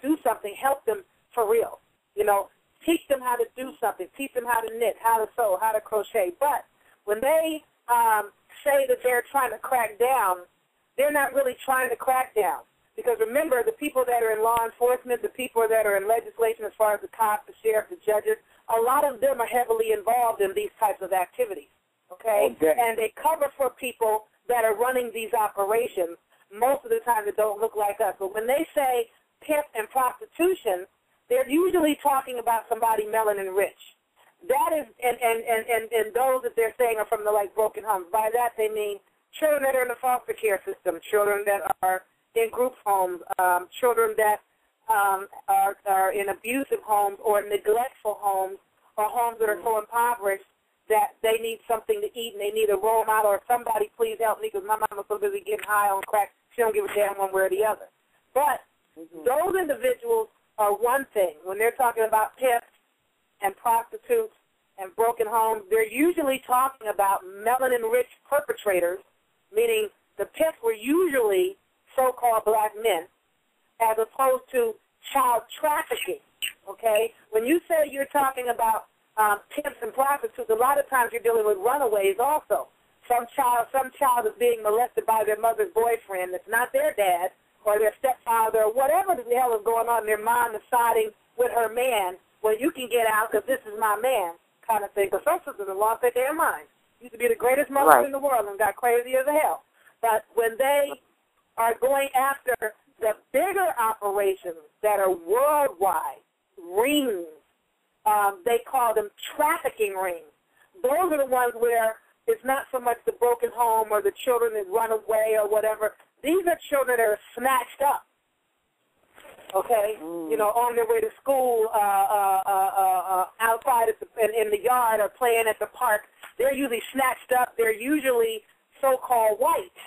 to do something, help them for real. Teach them how to do something. Teach them how to knit, how to sew, how to crochet. But when they say that they're trying to crack down, they're not really trying to crack down. Because remember, the people that are in law enforcement, the people that are in legislation as far as the cops, the sheriff, the judges, a lot of them are heavily involved in these types of activities, okay? And they cover for people that are running these operations. Most of the time they don't look like us. But when they say pimp and prostitution, they're usually talking about somebody melanin rich. That is, and those that they're saying are from the broken homes. By that they mean children that are in the foster care system, children that are in group homes, children that are in abusive homes or neglectful homes, or homes that are so impoverished that they need something to eat and they need a role model, or somebody please help me because my mama's so busy getting high on crack, she don't give a damn one way or the other. But those individuals are one thing. When they're talking about pimps and prostitutes and broken homes, they're usually talking about melanin-rich perpetrators, meaning the pimps were usually so-called black men, as opposed to child trafficking, okay? When you say you're talking about pimps and prostitutes, a lot of times you're dealing with runaways also. Some child is being molested by their mother's boyfriend that's not their dad or their stepfather or whatever the hell is going on. Their mom is siding with her man. Well, you can get out because this is my man kind of thing. Because some sisters have lost their damn mind. Used to be the greatest mothers in the world and got crazy as hell. But when they are going after the bigger operations that are worldwide, rings, they call them trafficking rings. Those are the ones where it's not so much the broken home or the children that run away or whatever. These are children that are snatched up, okay, on their way to school, outside in the yard or playing at the park. They're usually snatched up. They're usually so-called white.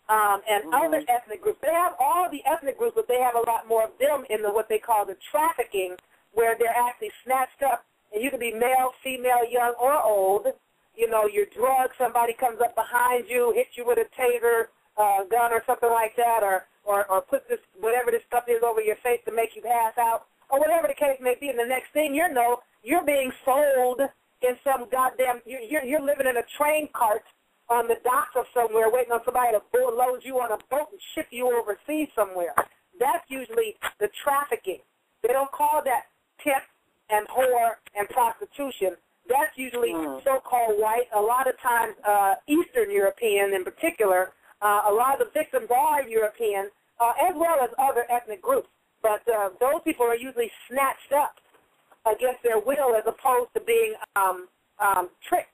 And other ethnic groups. They have all the ethnic groups, but they have a lot more of them in what they call the trafficking, where they're actually snatched up, and you can be male, female, young, or old. You're drugged, somebody comes up behind you, hits you with a taser, gun or something like that, or put this, whatever this stuff is over your face to make you pass out, or whatever the case may be, and the next thing you know, you're being sold in some goddamn, you're living in a train cart on the docks of somewhere, waiting on somebody to load you on a boat and ship you overseas somewhere. That's usually the trafficking. They don't call that pimp and whore and prostitution. That's usually so-called white, a lot of times Eastern European in particular. A lot of the victims are European, as well as other ethnic groups. But those people are usually snatched up against their will as opposed to being tricked.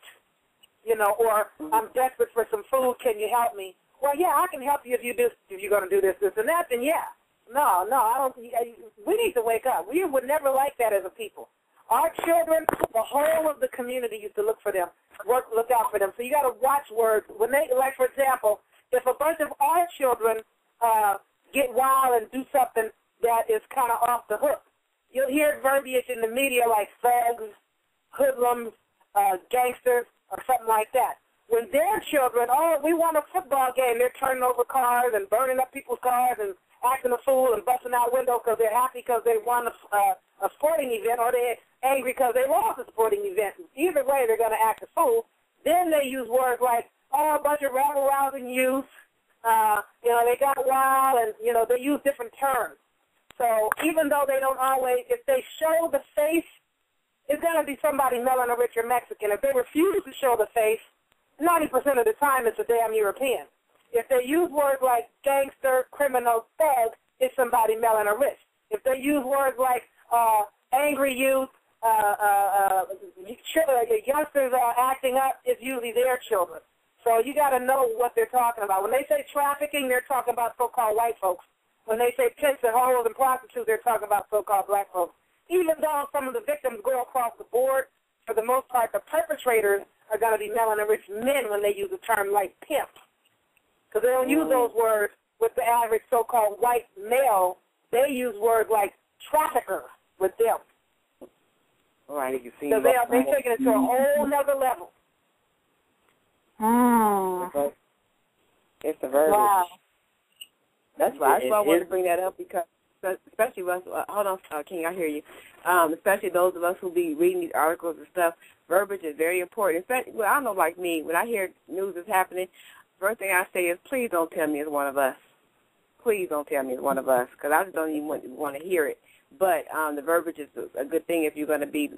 Or I'm desperate for some food, can you help me? Well, yeah, I can help you if you're going to do this, and that, then yeah. No, I don't. We need to wake up. We would never like that as a people. Our children, the whole of the community used to look for them, look out for them. So you got to watch words. When they, for example, if a bunch of our children get wild and do something that is kind of off the hook, you'll hear verbiage in the media like thugs, hoodlums, gangsters, or something like that. When their children, we won a football game, they're turning over cars and burning up people's cars and acting a fool and busting out windows because they're happy because they won a sporting event, or they're angry because they lost a sporting event. Either way, they're going to act a fool. Then they use words like, a bunch of rabble-rousing youth, they got wild, and, they use different terms. So even though they don't always, if they show the face, it's going to be somebody melanin rich or Mexican. If they refuse to show the face, 90% of the time it's a damn European. If they use words like gangster, criminal, thug, it's somebody melanin rich. If they use words like angry youth, youngsters acting up, it's usually their children. So you got to know what they're talking about. When they say trafficking, they're talking about so-called white folks. When they say pimps and hoes and prostitutes, they're talking about so-called black folks. Even though some of the victims go across the board, for the most part, the perpetrators are going to be melanin-rich men when they use a term like pimp. Because they don't use those words with the average so-called white male. They use words like trafficker with them. Right, you see. So they're taking it to a whole nother level. It's the verbiage. Wow. That's why I wanted to bring that up, because especially of us, hold on, King, I hear you, especially those of us who be reading these articles and stuff, verbiage is very important. Especially, well, I don't know, like me, when I hear news is happening, first thing I say is, please don't tell me it's one of us. Please don't tell me it's one of us, because I just don't even want to hear it. But the verbiage is a good thing if you're going to be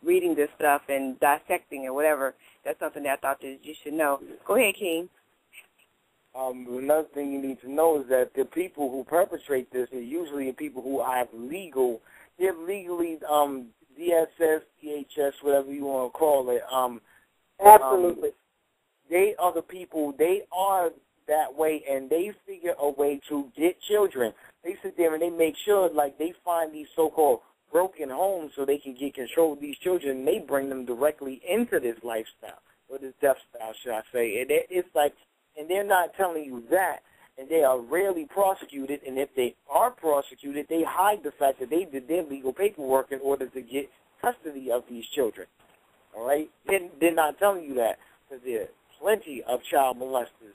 reading this stuff and dissecting or whatever. That's something that I thought that you should know. Go ahead, King. Another thing you need to know is that the people who perpetrate this are usually people who have they're legally DSS, DHS, whatever you want to call it. Absolutely. They are the people, they are that way, and they figure a way to get children. They sit there and they make sure, like, they find these so-called broken homes so they can get control of these children, and they bring them directly into this lifestyle, or this death style, should I say. And it's like, and they're not telling you that, and they are rarely prosecuted, and if they are prosecuted, they hide the fact that they did their legal paperwork in order to get custody of these children. All right? They're not telling you that, because there are plenty of child molesters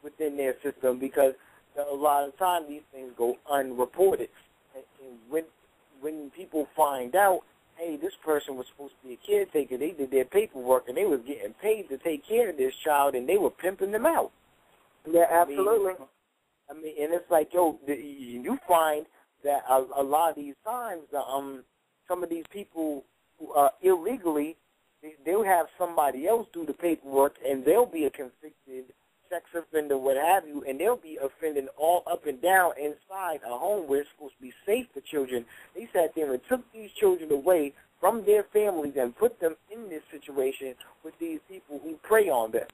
within their system, because a lot of times these things go unreported. And when people find out, hey, this person was supposed to be a caretaker, they did their paperwork, and they was getting paid to take care of this child, and they were pimping them out. Yeah, absolutely. I mean, and it's like, yo, you find that a lot of these times, some of these people who illegally, they'll have somebody else do the paperwork, and they'll be a convicted sex offender, what have you, and they'll be offending all up and down inside a home where it's supposed to be safe for children. They sat there and took these children away from their families and put them in this situation with these people who prey on them.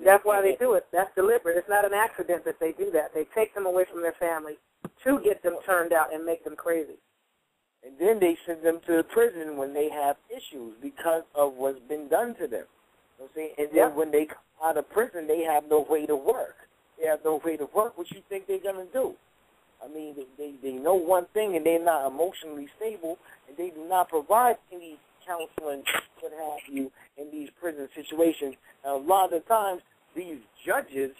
That's why they do it. That's deliberate. It's not an accident that they do that. They take them away from their family to get them turned out and make them crazy. And then they send them to prison when they have issues because of what's been done to them. You know what I'm saying? And then when they come out of prison, they have no way to work. They have no way to work. What you think they're going to do? I mean, they know one thing, and they're not emotionally stable, and they do not provide any counseling, what have you, in these prison situations. And a lot of the times, these judges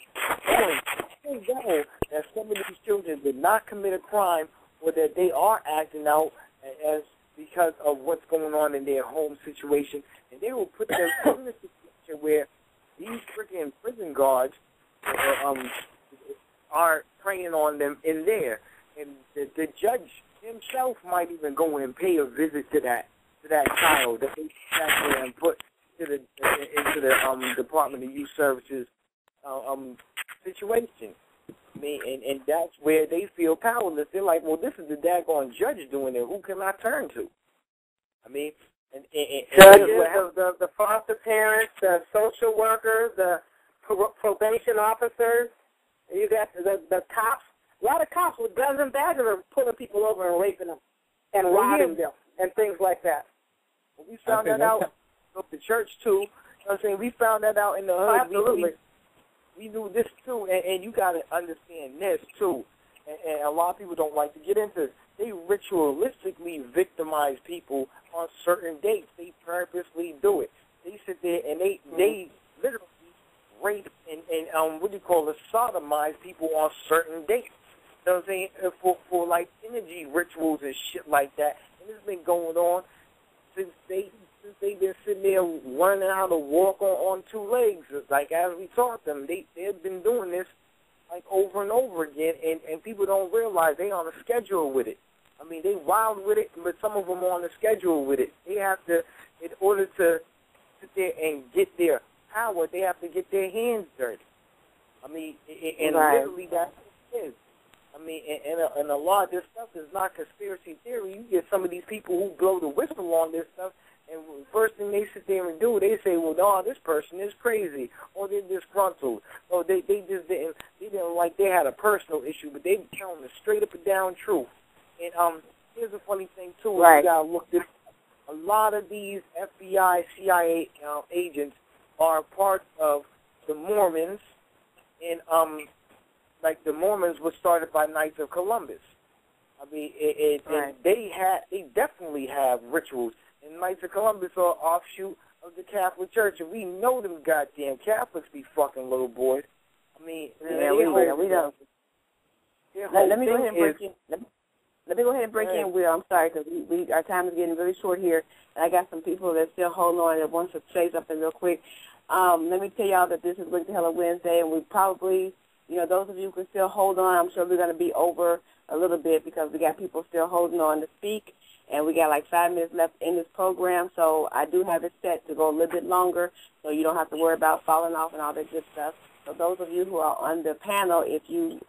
know that some of these children did not commit a crime, or that they are acting out as because of what's going on in their home situation, and they will put them in a situation where these freaking prison guards are preying on them in there, and the judge himself might even go and pay a visit to that child that they sat there and put into the Department of Youth Services situation. I mean, and that's where they feel powerless. They're like, well, this is the daggone judge doing it. Who can I turn to? I mean, and judges, the foster parents, the social workers, the probation officers. You got the cops. A lot of cops with guns and badges are pulling people over and raping them and robbing them and things like that. Well, we found that out at the church, too. You know what I'm saying? We found that out in the hood. Absolutely. We knew this, too, and you got to understand this, too. And a lot of people don't like to get into this. They ritualistically victimize people on certain dates. They purposely do it. They sit there and they literally rape and sodomize people on certain dates. You know what I'm saying? For like energy rituals and shit like that. And this has been going on since they've been sitting there learning how to walk on two legs. Like as we taught them, they've been doing this like over and over again, and people don't realize they on a schedule with it. I mean, they wild with it, but some of them are on a schedule with it. They have to, in order to sit there and get their power, they have to get their hands dirty. I mean, and literally that's what it is. I mean, and a lot of this stuff is not conspiracy theory. You get some of these people who blow the whistle on this stuff, and the first thing they sit there and do, they say, well, no, this person is crazy, or they're disgruntled, or they just didn't like they had a personal issue, but they telling the straight up and down truth. And here's a funny thing, too. Right. You got to look this. A lot of these FBI, CIA agents are part of the Mormons, and like the Mormons was started by Knights of Columbus. I mean, and they definitely have rituals. And Knights of Columbus are an offshoot of the Catholic Church, and we know them goddamn Catholics be fucking little boys. I mean, we don't. Let me go ahead and Let me go ahead and break in, Will. I'm sorry, because our time is getting really short here, and I got some people that are still holding on that wants to say something real quick. Let me tell y'all that this is Wake to Hell Wednesday, and we probably, those of you who can still hold on, I'm sure we're going to be over a little bit because we got people still holding on to speak, and we got like 5 minutes left in this program, so I do have it set to go a little bit longer, so you don't have to worry about falling off and all that good stuff. So those of you who are on the panel, if you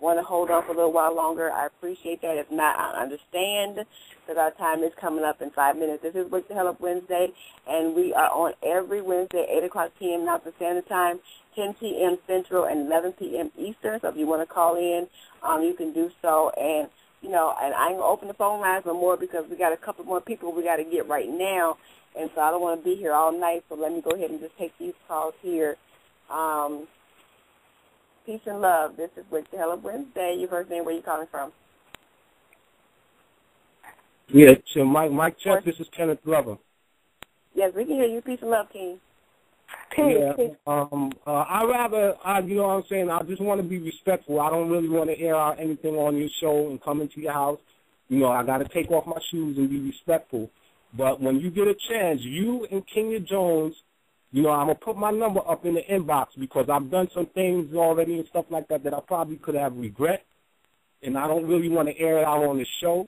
want to hold on for a little while longer, I appreciate that. If not, I understand because our time is coming up in 5 minutes. This is Wake the Hell Up Wednesday, and we are on every Wednesday, 8 o'clock p.m. Mountain Standard Time, 10 p.m. Central, and 11 p.m. Eastern. So if you want to call in, you can do so. And, and I ain't going to open the phone lines no more because we got a couple more people we got to get right now. And so I don't want to be here all night, so let me go ahead and just take these calls here. Peace and love. This is Wake the Hell Up Wednesday. Your first name, where you calling from? Yeah, so Mike Chuck, this is Kenneth Glover. Yes, we can hear you. Peace and love, King. Yeah, I rather, you know what I'm saying, I just want to be respectful. I don't really want to air out anything on your show and come into your house. I got to take off my shoes and be respectful. But when you get a chance, you and Kenya Jones, I'm going to put my number up in the inbox because I've done some things already and stuff like that I probably could have regret, and I don't really want to air it out on the show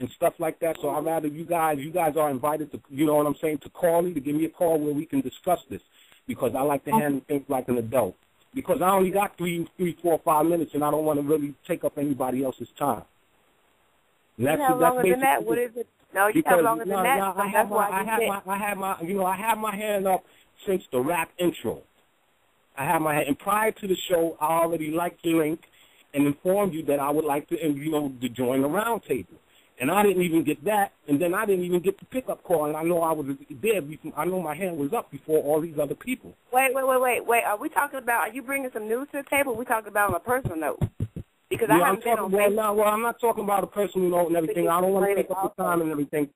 and stuff like that. So I'd rather you guys are invited to, you know what I'm saying, to call me, to give me a call where we can discuss this because I like to handle things like an adult because I only got 3, 4, 5 minutes, and I don't want to really take up anybody else's time. You have longer than that? What is it? No, you have longer than that. I have my hand up since the rap intro. I have my hand, and prior to the show, I already liked your link and informed you that I would like to, to join the round table. And I didn't even get that, and then I didn't even get the pickup call, and I know I was there. I know my hand was up before all these other people. Wait. Are we talking about, are you bringing some news to the table, or are we talking about on a personal note? Because I haven't been on Facebook. Well, I'm not talking about a personal note and everything. I don't want to take up the time and everything.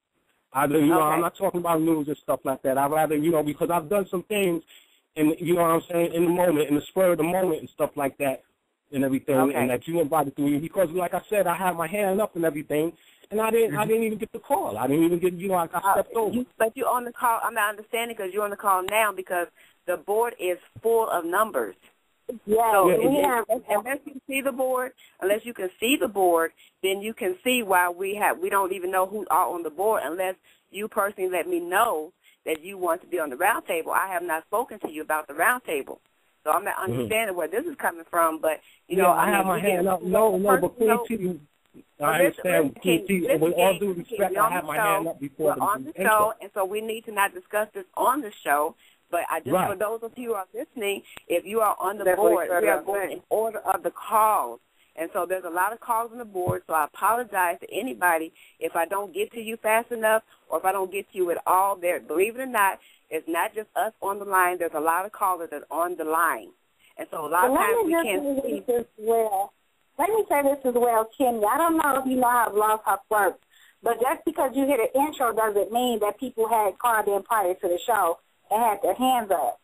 I'm not talking about news and stuff like that. I'd rather, because I've done some things, in, you know what I'm saying, in the moment, in the spur of the moment and stuff like that and everything, and that you invited to me. Because, like I said, I had my hand up and everything, and I didn't even get the call. I didn't even get, I got stepped over. But you're on the call. I'm not understanding because you're on the call now because the board is full of numbers. Yeah, so unless you can see the board, then you can see why we don't even know who are on the board unless you personally let me know that you want to be on the round table. I have not spoken to you about the round table, so I'm not understanding where this is coming from. But I have my hand up. No, but Queen T, I understand. Queen T, with all due respect, I have my hand up before we're on the show, and so we need to not discuss this on the show. But I just, for those of you who are listening, if you are on the board, we are going in order of the calls. And so there's a lot of calls on the board, so I apologize to anybody if I don't get to you fast enough or if I don't get to you at all. There, believe it or not, it's not just us on the line. There's a lot of callers that are on the line. And so a lot of times we can't see. Let me say this as well, Kenya. I don't know if you know how Blog Talk works, but just because you hit an intro doesn't mean that people had called in prior to the show and had their hands up.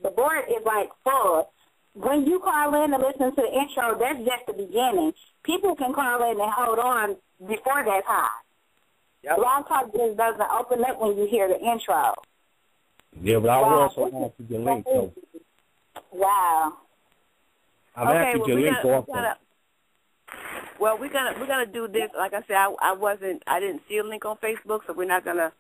The board is like full. When you call in and listen to the intro, that's just the beginning. People can call in and hold on before that time. Yep. Blog Talk just doesn't open up when you hear the intro. Yeah, but I will also ask you your link, though. Wow. I've asked you your link also. Well, we're gonna do this. Like I said, I didn't see a link on Facebook, so we're not gonna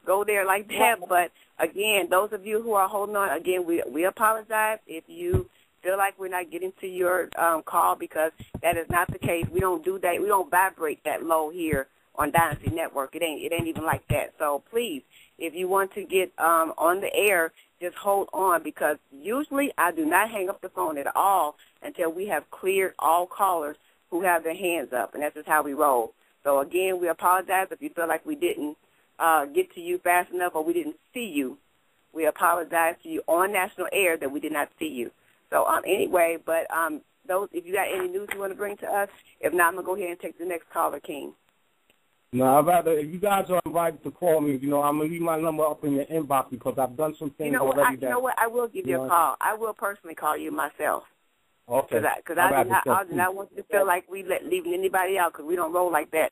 go there like that. But again, those of you who are holding on, again, we apologize if you feel like we're not getting to your call because that is not the case. We don't do that. We don't vibrate that low here on Dynasty Network. It ain't even like that. So please, if you want to get on the air, just hold on because usually I do not hang up the phone at all until we have cleared all callers who have their hands up, and that's just how we roll. So again, we apologize if you feel like we didn't get to you fast enough or we didn't see you. We apologize to you on national air that we did not see you. So anyway, but those, if you got any news you want to bring to us, if not, I'm going to go ahead and take the next caller, King. No, I'd rather, if you guys are invited to call me, I'm going to leave my number up in your inbox because I've done some things already. You know what, I will give you a call. I will personally call you myself. Okay. Because I do not want you to feel like we leaving anybody out because we don't roll like that.